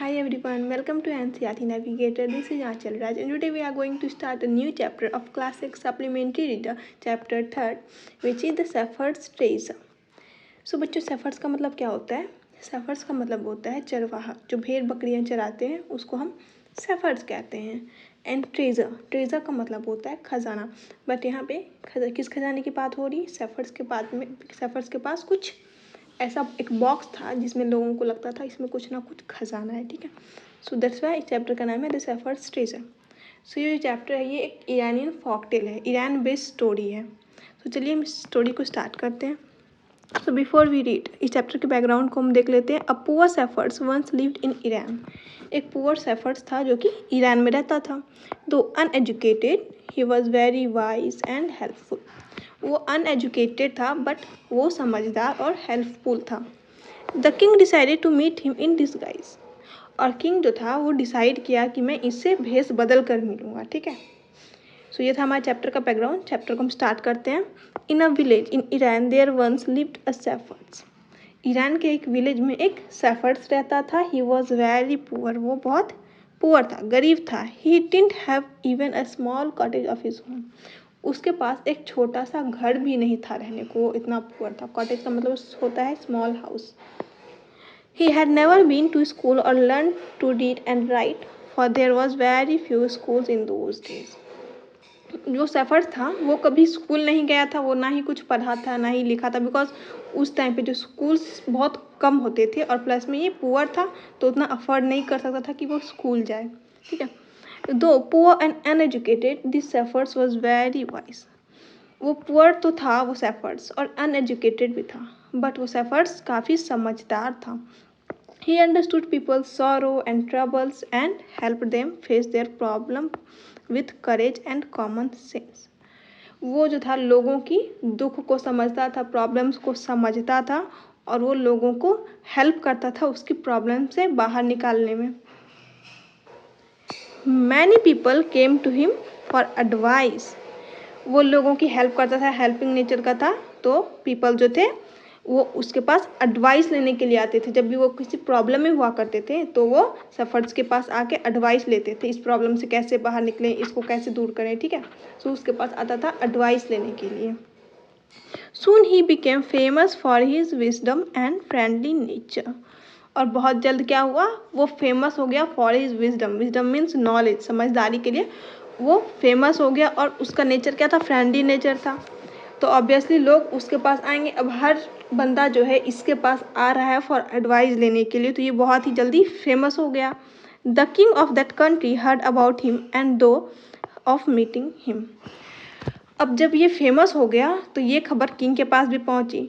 Hi everyone, welcome to NCERT Navigator. This is Achal Raj and today we are going to start a new chapter of Class 6 Supplementary Reader, Chapter 3rd, which is the Shepherd's Treasure. So बच्चों shepherd's का मतलब क्या होता है? Shepherd's का मतलब होता है चरवाहा, जो भेड़ बकरियां चराते हैं उसको हम शेफर्ड्स कहते हैं। एंड ट्रेजर का मतलब होता है खजाना। बट यहाँ पे किस खजाने की बात हो रही? शेफर्ड्स के पास कुछ ऐसा एक बॉक्स था जिसमें लोगों को लगता था इसमें कुछ ना कुछ खजाना है, ठीक है। सो दैट्स वाई इस चैप्टर का नाम है द शेफर्ड्स ट्रेजर। सो ये जो चैप्टर है ये एक ईरानियन फॉकटेल है, ईरान बेस्ड स्टोरी है। तो चलिए हम इस स्टोरी को स्टार्ट करते हैं। सो बिफोर वी रीड, इस चैप्टर के बैकग्राउंड को हम देख लेते हैं। A poor shepherds once lived in Iran. एक पुअर शेफर्ड्स था जो कि ईरान में रहता था। Though uneducated he was very wise and helpful. वो अनएजुकेटेड था बट वो समझदार और हेल्पफुल था। The king decided to meet him in disguise. और किंग जो था वो डिसाइड किया कि मैं इससे भेष बदल कर मिलूँगा, ठीक है। सो ये था हमारे चैप्टर का बैकग्राउंड। चैप्टर को हम स्टार्ट करते हैं। In a village in Iran there once lived a shepherds. Iran के एक विलेज में एक शेफर्ड्स रहता था। He was very poor. वो बहुत पुअर था, गरीब था। He didn't have even a small cottage of his home. उसके पास एक छोटा सा घर भी नहीं था रहने को, वो इतना पुअर था। कॉटेज का मतलब होता है small house. He had never been to school or learned to read and write, for there was very few schools in those days. जो शेफर्ड था वो कभी स्कूल नहीं गया था, वो ना ही कुछ पढ़ा था ना ही लिखा था, बिकॉज उस टाइम पे जो स्कूल्स बहुत कम होते थे और प्लस में ये पुअर था तो उतना अफोर्ड नहीं कर सकता था कि वो स्कूल जाए, ठीक है। दो poor and uneducated this shepherd's was very wise. वो पुअर तो था वो शेफर्ड्स और अनएजुकेटेड भी था, बट वो शेफर्ड्स काफ़ी समझदार था। He understood people's sorrow and troubles and helped them face their problem with courage and common sense. वो जो था लोगों की दुख को समझता था, प्रॉब्लम्स को समझता था और वो लोगों को हेल्प करता था उसकी प्रॉब्लम से बाहर निकालने में। Many people came to him for advice. वो लोगों की हेल्प करता था, हेल्पिंग नेचर का था। तो पीपल जो थे वो उसके पास एडवाइस लेने के लिए आते थे। जब भी वो किसी प्रॉब्लम में हुआ करते थे तो वो शेफर्ड्स के पास आके एडवाइस लेते थे, इस प्रॉब्लम से कैसे बाहर निकलें, इसको कैसे दूर करें, ठीक है। सो उसके पास आता था एडवाइस लेने के लिए। Soon he became famous for his wisdom and friendly nature. और बहुत जल्द क्या हुआ, वो फेमस हो गया for his wisdom. Wisdom means knowledge, समझदारी के लिए वो फेमस हो गया। और उसका नेचर क्या था, फ्रेंडली नेचर था। तो ऑब्वियसली लोग उसके पास आएंगे। अब हर बंदा जो है इसके पास आ रहा है फॉर एडवाइस लेने के लिए, तो ये बहुत ही जल्दी फेमस हो गया। The king of that country heard about him and दो ऑफ मीटिंग हिम। अब जब ये फेमस हो गया तो ये खबर किंग के पास भी पहुंची।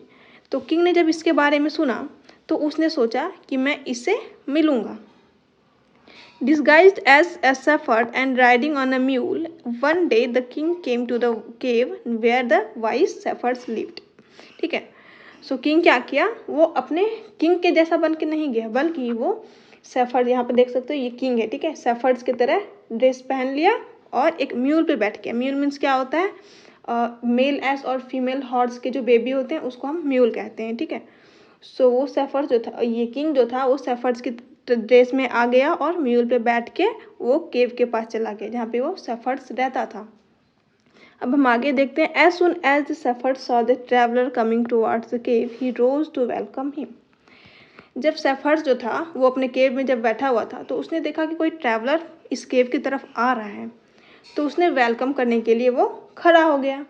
तो किंग ने जब इसके बारे में सुना तो उसने सोचा कि मैं इससे मिलूंगा। Disguised as a shepherd and riding on a mule, one day the king came to the cave where the wise shepherds lived. ठीक है। सो किंग क्या किया, वो अपने किंग के जैसा बन के नहीं गया, बल्कि वो शेफर्ड, यहाँ पे देख सकते हो ये किंग है, ठीक है। शेफर्ड्स की तरह ड्रेस पहन लिया और एक म्यूल पे बैठ गया। म्यूल मीन्स क्या होता है, मेल एस और फीमेल हॉर्स के जो बेबी होते हैं उसको हम म्यूल कहते हैं, ठीक है। सो वो शेफर्ड जो था, ये किंग जो था वो शेफर्ड्स की ड्रेस में आ गया और म्यूल पे बैठ के वो केव के पास चला गया जहाँ पे वो शेफर्ड्स रहता था। अब हम आगे देखते हैं। As soon as the shepherd saw the traveller coming towards the cave he rose to welcome him. जब शेफर्ड जो था वो अपने केव में जब बैठा हुआ था तो उसने देखा कि कोई ट्रैवलर इस केव की तरफ आ रहा है, तो उसने वेलकम करने के लिए वो खड़ा हो गया।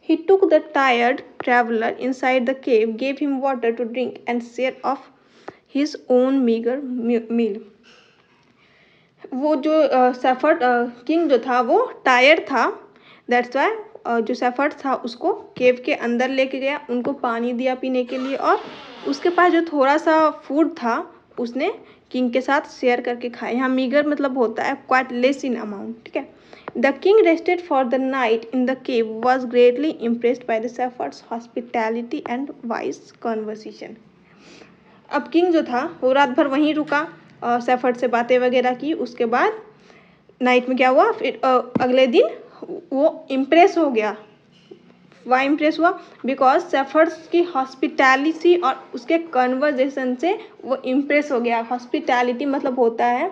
He took the tired traveler inside the cave, gave him water to drink and share of his own meager meal. वो जो शेफर्ड किंग जो था वो टायर्ड था, दैट्स वाई जो शेफर्ड था उसको केव के अंदर लेके गया, उनको पानी दिया पीने के लिए और उसके पास जो थोड़ा सा फूड था उसने किंग के साथ शेयर करके खाया। यहाँ मीगर मतलब होता है क्वाइट लेस इन अमाउंट, ठीक है। The king rested for the night in the cave, was greatly impressed by the shepherd's hospitality and wise conversation. अब किंग जो था वो रात भर वहीं रुका और शेफर्ड से बातें वगैरह की। उसके बाद नाइट में क्या हुआ, फिर अगले दिन वो इम्प्रेस हो गया वाई इम्प्रेस हुआ? बिकॉज सेफर्ड्स की हॉस्पिटैलिटी और उसके कन्वर्जेशन से वो इम्प्रेस हो गया। हॉस्पिटैलिटी मतलब होता है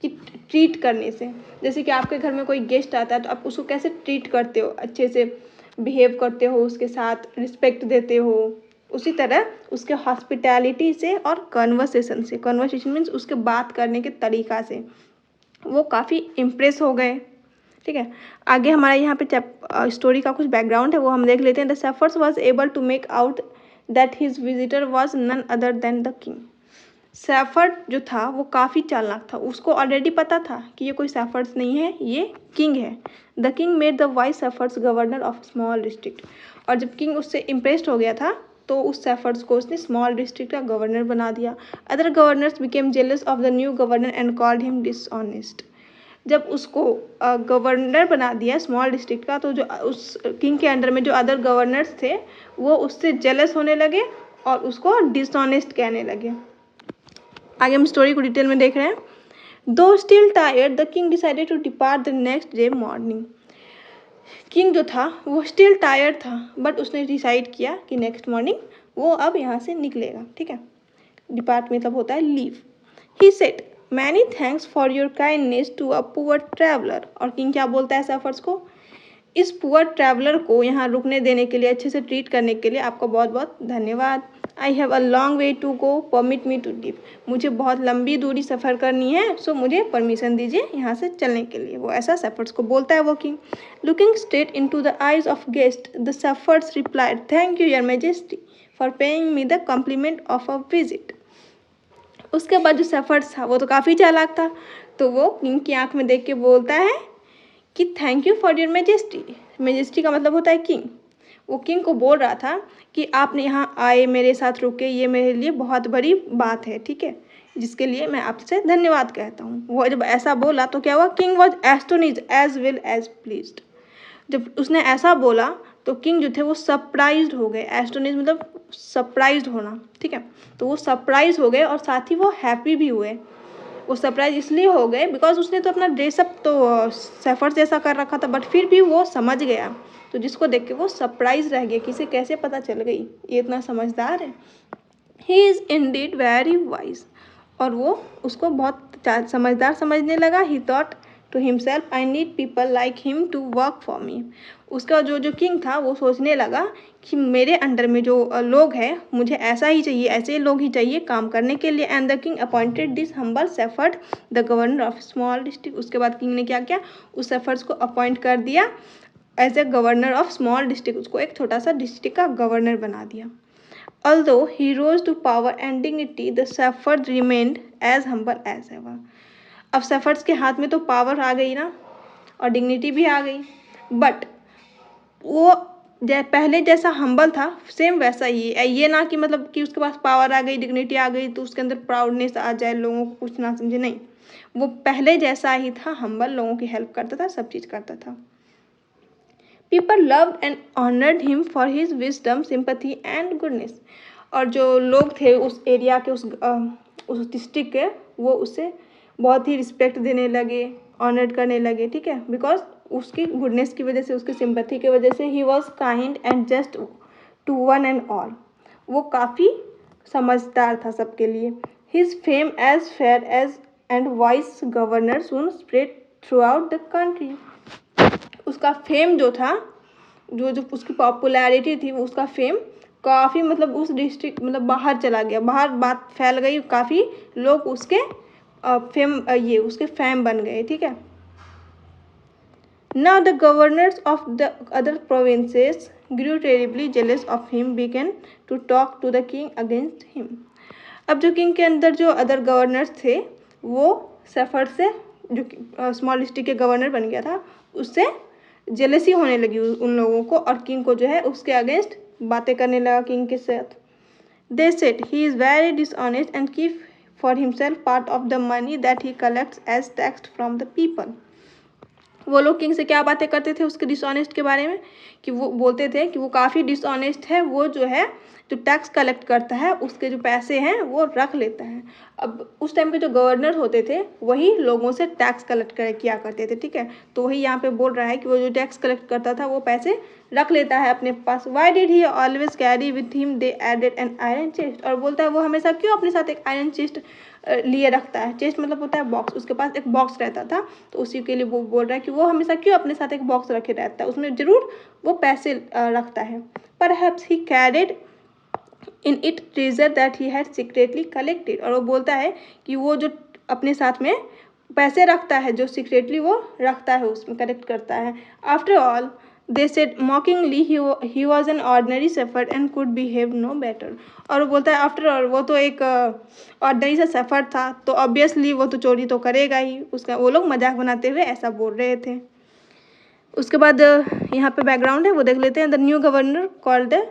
कि ट्रीट करने से। जैसे कि आपके घर में कोई गेस्ट आता है तो आप उसको कैसे ट्रीट करते हो, अच्छे से बिहेव करते हो, उसके साथ रिस्पेक्ट देते हो। उसी तरह उसके हॉस्पिटैलिटी से और कन्वर्सेशन से, कन्वर्सेशन मीन्स उसके बात करने के तरीक़ा से वो काफ़ी इम्प्रेस हो गए। ठीक है, आगे हमारा यहाँ पे स्टोरी का कुछ बैकग्राउंड है वो हम देख लेते हैं। The shepherds was able to make out that his visitor was none other than the king. Shepherd जो था वो काफ़ी चालाक था, उसको ऑलरेडी पता था कि ये कोई सेफर्ड्स नहीं है, ये किंग है। The king made the wise shepherds governor of small district. और जब किंग उससे इम्प्रेस्ड हो गया था तो उस सेफर्ड्स को उसने स्मॉल डिस्ट्रिक्ट का गवर्नर बना दिया। Other governors became jealous of the new governor and called him dishonest. जब उसको गवर्नर बना दिया स्मॉल डिस्ट्रिक्ट का तो जो उस किंग के अंडर में जो अदर गवर्नर्स थे वो उससे जेलस होने लगे और उसको डिसऑनेस्ट कहने लगे। आगे हम स्टोरी को डिटेल में देख रहे हैं। Though still tired the king decided to depart the next day morning. King जो था वो स्टिल टायर्ड था बट उसने डिसाइड किया कि नेक्स्ट मॉर्निंग वो अब यहाँ से निकलेगा। ठीक है, डिपार्ट मतलब होता है leave. He said many thanks for your kindness to a poor traveller. और किंग क्या बोलता है सेफर्ड्स को? इस पुअर ट्रैवलर को यहाँ रुकने देने के लिए, अच्छे से ट्रीट करने के लिए आपका बहुत बहुत धन्यवाद। I have a long way to go, permit me to leave. मुझे बहुत लंबी दूरी सफ़र करनी है, सो मुझे परमिशन दीजिए यहाँ से चलने के लिए। वो ऐसा सेफर्ड्स को बोलता है वो king. Looking straight into the eyes of guest the shepherds replied thank you your majesty for paying me the compliment of a visit. उसके बाद जो सेफर्ड्स था वो तो काफ़ी चालाक था, तो वो किंग की आंख में देख के बोलता है कि thank you for your majesty. Majesty का मतलब होता है किंग। वो किंग को बोल रहा था कि आपने यहाँ आए, मेरे साथ रुके, ये मेरे लिए बहुत बड़ी बात है, ठीक है, जिसके लिए मैं आपसे धन्यवाद कहता हूँ। वो जब ऐसा बोला तो क्या हुआ? King was astonished as well as pleased. जब उसने ऐसा बोला तो किंग जो थे वो सरप्राइज्ड हो गए। एस्टोनिश मतलब सरप्राइज्ड होना, ठीक है, तो वो सरप्राइज हो गए और साथ ही वो हैप्पी भी हुए। वो सरप्राइज इसलिए हो गए बिकॉज उसने तो अपना ड्रेसअप तो सेफर्ड्स जैसा कर रखा था बट फिर भी वो समझ गया, तो जिसको देख के वो सरप्राइज रह गया कि इसे कैसे पता चल गई, ये इतना समझदार है। He is indeed very wise. और वो उसको बहुत समझदार समझने लगा। He thought to himself I need people like him to work for me. उसका जो किंग था वो सोचने लगा कि मेरे अंडर में जो लोग हैं मुझे ऐसा ही चाहिए, ऐसे लोग ही चाहिए काम करने के लिए। And the king appointed this humble shepherd the governor of small district. उसके बाद किंग ने क्या किया? उस सेफर्ड्स को अपॉइंट कर दिया as a governor of small district. उसको एक छोटा सा डिस्ट्रिक्ट का गवर्नर बना दिया। Although he rose to power and dignity, the Shepherds remained as humble as ever. अब सेफर्ड्स के हाथ में तो पावर आ गई ना और डिग्निटी भी आ गई, बट वो पहले जैसा हम्बल था सेम वैसा ही है। ये ना कि मतलब कि उसके पास पावर आ गई, डिग्निटी आ गई तो उसके अंदर प्राउडनेस आ जाए, लोगों को कुछ ना समझे, नहीं, वो पहले जैसा ही था हम्बल, लोगों की हेल्प करता था, सब चीज़ करता था। People loved and honoured him for his wisdom, sympathy and goodness. और जो लोग थे उस एरिया के, उस डिस्ट्रिक्ट के, वो उससे बहुत ही रिस्पेक्ट देने लगे, ऑनर्ड करने लगे, ठीक है, बिकॉज उसकी गुडनेस की वजह से, उसकी सिंपैथी की वजह से। He was kind and just to one and all. वो काफ़ी समझदार था सबके लिए। His fame as fair as and wise governor soon spread throughout the country. उसका फेम जो था, जो उसकी पॉपुलैरिटी थी, वो उसका फेम काफ़ी मतलब उस डिस्ट्रिक्ट मतलब बाहर चला गया, बाहर बात फैल गई, काफ़ी लोग उसके उसके फैम बन गए, ठीक है। Now the governors of the other provinces grew terribly jealous of him, began to talk to the king against him. अब जो किंग के अंदर जो अदर गवर्नर्स थे वो सेफर्ड से, जो स्मॉल डिस्ट्रिक्ट के गवर्नर बन गया था, उससे जेलसी होने लगी उन लोगों को, और किंग को जो है उसके अगेंस्ट बातें करने लगा किंग के साथ। They said he is very dishonest and keep for himself part of the money that he collects as tax from the people. वो लोग किंग से क्या बातें करते थे उसके डिसऑनेस्ट के बारे में, कि वो बोलते थे कि वो काफ़ी डिसऑनेस्ट है, वो जो है जो टैक्स कलेक्ट करता है उसके जो पैसे हैं वो रख लेता है। अब उस टाइम के जो गवर्नर होते थे वही लोगों से टैक्स कलेक्ट किया करते थे, ठीक है। तो वही यहाँ पे बोल रहा है कि वो जो टैक्स कलेक्ट करता था वो पैसे रख लेता है अपने पास। Why did he always carry with him they added an iron chest, और बोलता है वो हमेशा क्यों अपने साथ एक आयरन चेस्ट लिए रखता है। चेस्ट मतलब होता है बॉक्स, उसके पास एक बॉक्स रहता था, तो उसी के लिए वो बोल रहा है कि वो हमेशा क्यों अपने साथ एक बॉक्स रखे रहता है, उसमें जरूर वो पैसे रखता है। Perhaps he carried in it treasure that he had secretly collected, और वो बोलता है कि वो जो अपने साथ में पैसे रखता है जो सीक्रेटली वो रखता है उसमें कलेक्ट करता है। After all they said mockingly he was an ordinary shepherd and could behave no better, और वो बोलता है आफ्टर ऑल वो तो एक ऑर्डनरी सा सेफर्ड था, तो ऑब्वियसली वो तो चोरी तो करेगा ही, उसका वो लोग मजाक बनाते हुए ऐसा बोल रहे थे। उसके बाद यहाँ पे बैकग्राउंड है वो देख लेते हैं। The new governor called the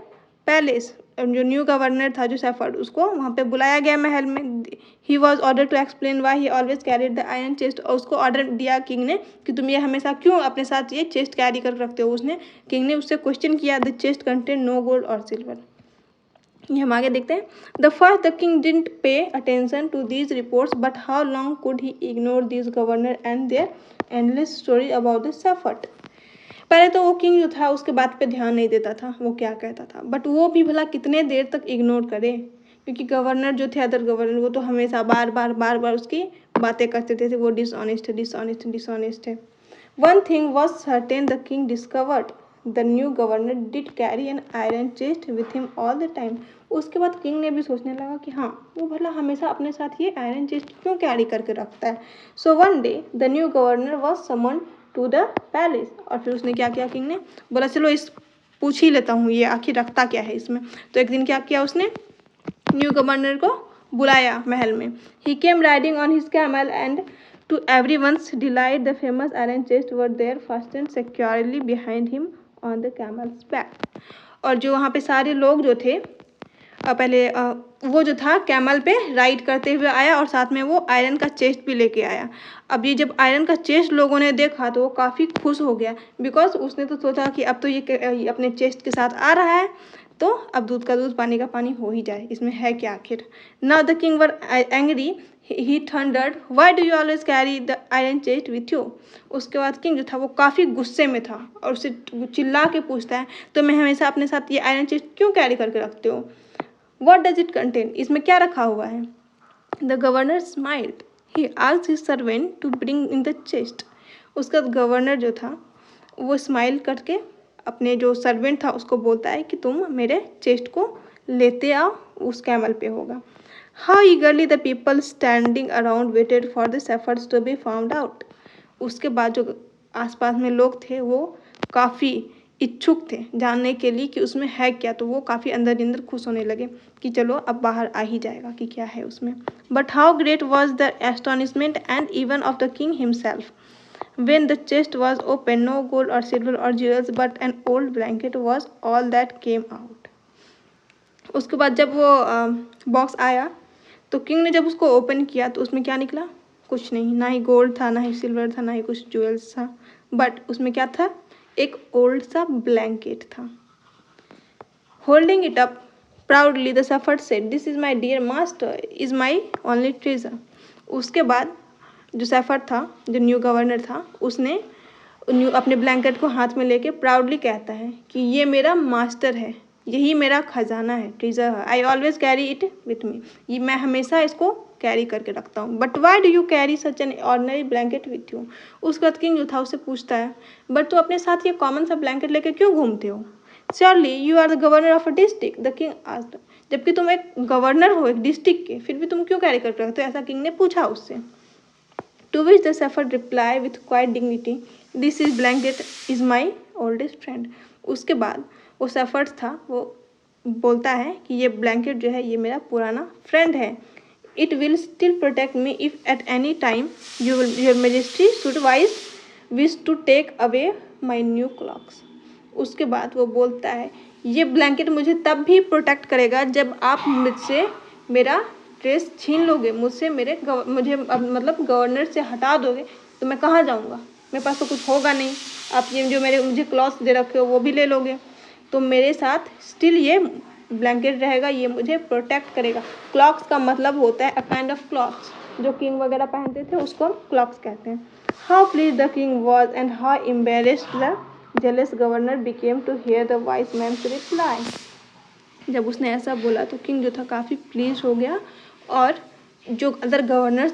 palace, जो न्यू गवर्नर था जो सेफर्ड उसको वहाँ पे बुलाया गया महल में। He was order to explain why he always carried the iron chest, और उसको ऑर्डर दिया किंग ने कि तुम ये हमेशा क्यों अपने साथ ये चेस्ट कैरी कर रखते हो। उसने किंग ने उससे क्वेश्चन किया। The chest contain no gold और सिल्वर। ये हम आगे देखते हैं। The first the king didn't pay attention to these reports but how long could he ignore this governor and their endless story about the shepherd. पहले तो वो king जो था उसके बात पे ध्यान नहीं देता था, वो क्या कहता था, बट वो भी भला कितने देर तक इग्नोर करे, क्योंकि गवर्नर जो थे अदर गवर्नर वो तो हमेशा बार बार उसकी बातें करते थे वो डिसऑनेस्ट है डिसऑनेस्ट है डिसऑनेस्ट है। One thing was certain, the king discovered the new governor did carry N iron chest with him all the time. उसके बाद किंग ने भी सोचने लगा कि हाँ वो भला हमेशा अपने साथ ये आयरन चेस्ट क्यों कैरी करके रखता है। So one day the new governor was summon to the palace, और फिर उसने क्या किया, किंग ने बोला चलो इस पूछ ही लेता हूँ ये आखिर रखता क्या है इसमें। तो एक दिन क्या किया उसने, न्यू गवर्नर को बुलाया महल में। He came riding on his camel and to everyone's delight the famous iron chest were there fastened securely behind him on the camel's back. और जो वहाँ पे सारे लोग जो थे पहले वो जो था कैमल पे राइड करते हुए आया और साथ में वो आयरन का चेस्ट भी लेके आया। अब ये जब आयरन का चेस्ट लोगों ने देखा तो वो काफ़ी खुश हो गया, बिकॉज उसने तो सोचा कि अब तो ये अपने चेस्ट के साथ आ रहा है तो अब दूध का दूध पानी का पानी हो ही जाए, इसमें है क्या आखिर। Now the king were angry, he thundered why do you always carry the iron chest with you. उसके बाद किंग जो था वो काफ़ी गुस्से में था और उसे चिल्ला के पूछता है तो मैं हमेशा अपने साथ ये आयरन चेस्ट क्यों कैरी करके रखते हो। What does it contain? इसमें क्या रखा हुआ है। The governor smiled. He asked his servant to bring in the chest. उसका गवर्नर जो था वो स्माइल करके अपने जो सर्वेंट था उसको बोलता है कि तुम मेरे चेस्ट को लेते आओ, उस कैमल पे होगा। How eagerly the people standing around waited for the shepherds to be found out. उसके बाद जो आसपास में लोग थे वो काफ़ी इच्छुक थे जानने के लिए कि उसमें है क्या, तो वो काफ़ी अंदर ही अंदर खुश होने लगे कि चलो अब बाहर आ ही जाएगा कि क्या है उसमें। But how great was the astonishment and even of the king himself when the chest was open, no gold or silver or jewels but an old blanket was all that came out. उसके बाद जब वो box आया तो king ने जब उसको open किया तो उसमें क्या निकला, कुछ नहीं, ना ही गोल्ड था ना ही सिल्वर था ना ही कुछ ज्वेल्स था, बट उसमें क्या था, एक ओल्ड सा ब्लैंकेट था। Holding it up proudly the shepherd said this is my dear master is my only treasure. उसके बाद जो शेफर्ड था जो न्यू गवर्नर था उसने अपने ब्लैंकेट को हाथ में लेके प्राउडली कहता है कि ये मेरा मास्टर है, यही मेरा खजाना है, ट्रेजर है, I always carry it with me, ये मैं हमेशा इसको कैरी करके रखता हूँ। But why do you carry such an ordinary blanket with you. उसके बाद किंग जो था उससे पूछता है बट तू अपने साथ ये कॉमन सा ब्लैंकेट लेके क्यों घूमते हो। Surely you are the governor of a district, the king asked, जबकि तुम एक गवर्नर हो एक डिस्ट्रिक्ट के, फिर भी तुम क्यों कैरी करके रखते हो, ऐसा किंग ने पूछा उससे। To which the shepherd replied with quiet dignity this is blanket is my oldest friend. उसके बाद वो शेफर्ड था वो बोलता है कि ये ब्लैंकेट जो है ये मेरा पुराना फ्रेंड है, it will still protect me if at any time your majesty should wise wish to take away my new cloaks. उसके बाद वो बोलता है ये ब्लैंकेट मुझे तब भी प्रोटेक्ट करेगा जब आप मुझसे मेरा ड्रेस छीन लोगे, मुझे मतलब गवर्नर से हटा दोगे तो मैं कहाँ जाऊँगा, मेरे पास तो कुछ होगा नहीं, आप ये जो मुझे क्लॉथ्स दे रखे हो वो भी ले लोगे, तो मेरे साथ स्टिल ये ब्लैंकेट रहेगा, ये मुझे प्रोटेक्ट करेगा। क्लॉक्स का मतलब होता है अ काइंड ऑफ क्लॉथ्स, जो किंग वगैरह पहनते थे उसको हम क्लॉक्स कहते हैं। How pleased the king was and how embarrassed the jealous governor became to hear the wise man's reply. जब उसने ऐसा बोला तो किंग जो था काफ़ी प्लीज हो गया, और जो अदर गवर्नर्स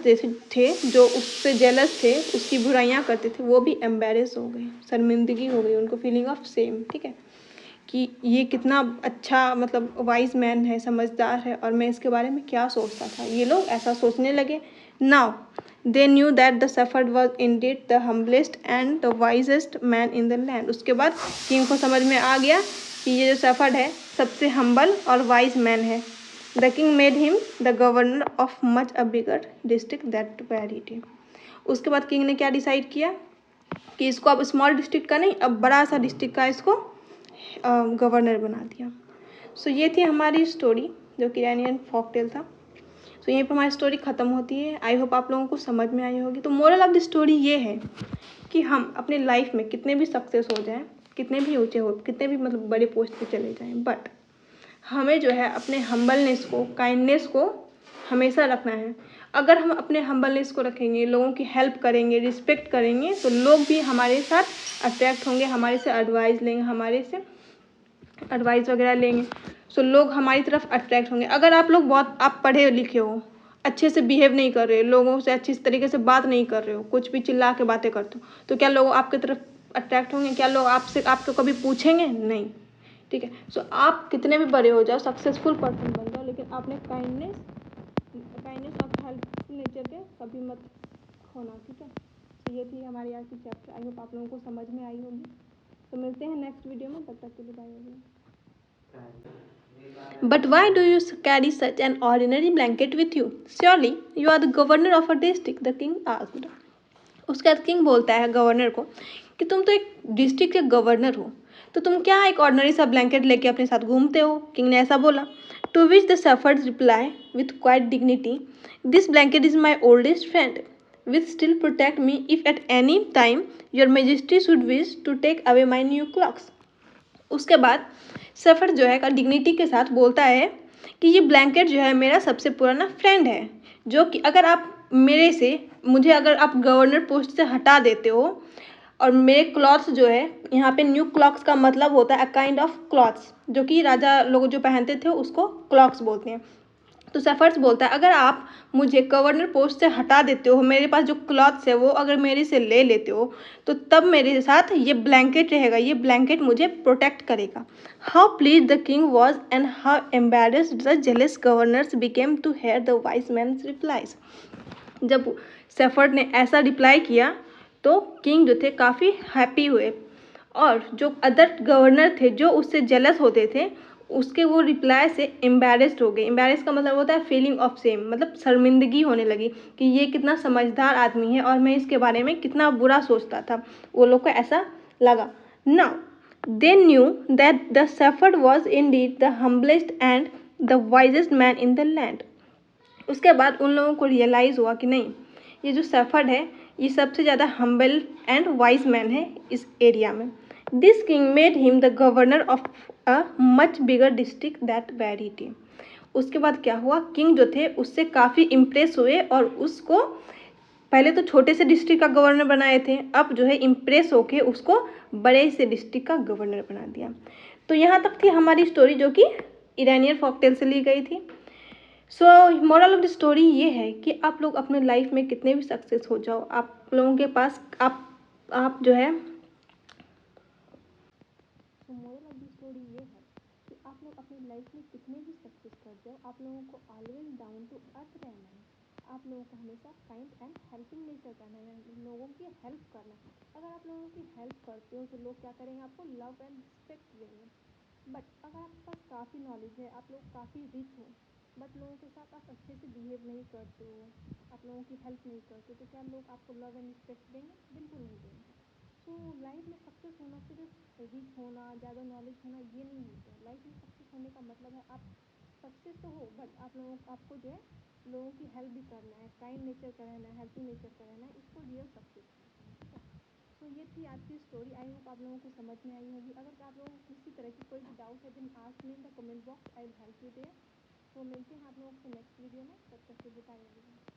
थे जो उससे जेलस थे, उसकी बुराइयां करते थे, वो भी एम्बेरस हो गए, शर्मिंदगी हो गई उनको, फीलिंग ऑफ सेम, ठीक है, कि ये कितना अच्छा मतलब वाइज मैन है, समझदार है, और मैं इसके बारे में क्या सोचता था, ये लोग ऐसा सोचने लगे। Now they knew that the suffered was Indeed the humblest and the wisest man in the land. उसके बाद किंग को समझ में आ गया कि ये जो सफर्ड है सबसे हम्बल और वाइज मैन है। The king made him the governor of much a bigger district that very day. उसके बाद किंग ने क्या डिसाइड किया कि इसको अब स्मॉल डिस्ट्रिक्ट का नहीं, अब बड़ा सा डिस्ट्रिक्ट का इसको गवर्नर बना दिया। सो ये थी हमारी स्टोरी जो कि इरानियन फोक टेल था। सो यहीं पर हमारी स्टोरी ख़त्म होती है। आई होप आप लोगों को समझ में आई होगी। तो मोरल ऑफ द स्टोरी ये है कि हम अपने लाइफ में कितने भी सक्सेस हो जाएं, कितने भी ऊंचे हो, कितने भी मतलब बड़े पोस्ट पे चले जाएं, बट हमें जो है अपने हम्बलनेस को, काइंडनेस को हमेशा रखना है। अगर हम अपने हम्बलनेस को रखेंगे, लोगों की हेल्प करेंगे, रिस्पेक्ट करेंगे, तो लोग भी हमारे साथ अट्रैक्ट होंगे, हमारे से एडवाइस लेंगे, हमारे से एडवाइस वगैरह लेंगे। सो लोग हमारी तरफ अट्रैक्ट होंगे। अगर आप लोग बहुत आप पढ़े लिखे हो, अच्छे से बिहेव नहीं कर रहे हो, लोगों से अच्छी तरीके से बात नहीं कर रहे हो, कुछ भी चिल्ला के बातें करते हो, तो क्या लोग आपकी तरफ अट्रैक्ट होंगे? क्या लोग आपसे आपको कभी पूछेंगे? नहीं, ठीक है। सो आप कितने भी बड़े हो जाओ, सक्सेसफुल पर्सन बन जाओ, लेकिन आपने काइंडनेस और हेल्पफुल नेचर के कभी मत खोना, ठीक है। तो ये थी हमारी आज की चैप्टर। आई होप आप लोगों को समझ में आई होगी। तो मिलते हैं नेक्स्ट वीडियो में, तब तक के लिए bye bye. But why do you carry such an ordinary blanket with you? Surely you are the governor of a district, the king asked. उसका किंग बोलता है गवर्नर को कि तुम तो एक डिस्ट्रिक्ट के गवर्नर हो, तो तुम क्या एक ऑर्डनरी सा ब्लैंकेट लेके अपने साथ घूमते हो? किंग ने ऐसा बोला। To which the shepherd replied with quiet dignity, this blanket is my oldest friend with still protect me if at any time your majesty should wish to take away my new cloaks. उसके बाद सफ़र जो है का dignity के साथ बोलता है कि ये ब्लैंकेट जो है मेरा सबसे पुराना फ्रेंड है, जो कि अगर आप मेरे से मुझे अगर आप गवर्नर पोस्ट से हटा देते हो, और मेरे क्लॉथ्स जो है, यहाँ पे न्यू क्लॉक्स का मतलब होता है अ काइंड ऑफ क्लॉथ्स, जो कि राजा लोग जो पहनते थे उसको क्लॉक्स बोलते हैं। तो सेफर्स बोलता है अगर आप मुझे गवर्नर पोस्ट से हटा देते हो, मेरे पास जो क्लॉथ्स है वो अगर मेरे से ले लेते हो, तो तब मेरे साथ ये ब्लैंकेट रहेगा, ये ब्लैंकेट मुझे प्रोटेक्ट करेगा। How pleased the king was and how embarrassed the jealous governors became to hear the wise man's replies. जब सेफर्ड ने ऐसा रिप्लाई किया तो किंग जो थे काफ़ी हैप्पी हुए, और जो अदर गवर्नर थे जो उससे जेलस होते थे, उसके वो रिप्लाई से एम्बेरस्ड हो गए। एम्बेरस का मतलब होता है फीलिंग ऑफ सेम, मतलब शर्मिंदगी होने लगी कि ये कितना समझदार आदमी है और मैं इसके बारे में कितना बुरा सोचता था, वो लोग को ऐसा लगा। Now they knew that the shepherd was Indeed the humblest and the wisest man in the land. उसके बाद उन लोगों को रियलाइज़ हुआ कि नहीं, ये जो शेफर्ड है ये सबसे ज़्यादा हम्बल एंड वाइज मैन है इस एरिया में। This king made him the governor of a much bigger district that very day. उसके बाद क्या हुआ, किंग जो थे उससे काफ़ी इम्प्रेस हुए और उसको पहले तो छोटे से डिस्ट्रिक्ट का गवर्नर बनाए थे, अब जो है इम्प्रेस होके उसको बड़े से डिस्ट्रिक्ट का गवर्नर बना दिया। तो यहाँ तक थी हमारी स्टोरी जो कि इरानियन फॉकटेल से ली गई थी। सो मोरल ऑफ द स्टोरी ये है कि आप लोग अपने लाइफ में कितने भी सक्सेस हो जाओ, आप लोगों के पास आप जो है, तो मोरल ऑफ द स्टोरी ये है कि आप लोग अपनी लाइफ में कितने भी सक्सेस कर जाओ, आप लोगों को ऑलवेज डाउन टू अर्थ रहना है। आप लोगों को हमेशा काइंड एंड हेल्पिंग नेचर करना है, लोगों की हेल्प करना है। अगर आप लोगों की हेल्प करते हो तो लोग क्या करेंगे, आपको लव एंड रिस्पेक्ट देंगे। बट अगर आपके पास काफ़ी नॉलेज है, आप लोग काफ़ी रिच हो, बट लोगों के साथ आप अच्छे से बिहेव नहीं करते हो, आप लोगों की हेल्प नहीं करते, तो क्या लोग आपको लव एंड रिस्पेक्ट देंगे? बिल्कुल नहीं देंगे। सो लाइफ में सक्सेस होना सिर्फ रिच होना, ज़्यादा नॉलेज होना ये नहीं होता है। लाइफ में सक्सेस होने का मतलब है आप सक्सेस तो हो, बट आपको जो है लोगों की हेल्प भी करना है, काइंड नेचर का रहना है, हेल्पिंग नेचर का रहना है, इसको रियल सक्सेस कहते हैं, ठीक है। थी आज की स्टोरी। आई होप आप लोगों को समझ में आई होगी। अगर आप लोगों को किसी तरह की कोई भी डाउट है then ask me in the comment box, I will help you there. तो मिलते हैं आप लोगों से नेक्स्ट वीडियो में, तब तक के लिए बाय एवरीवन।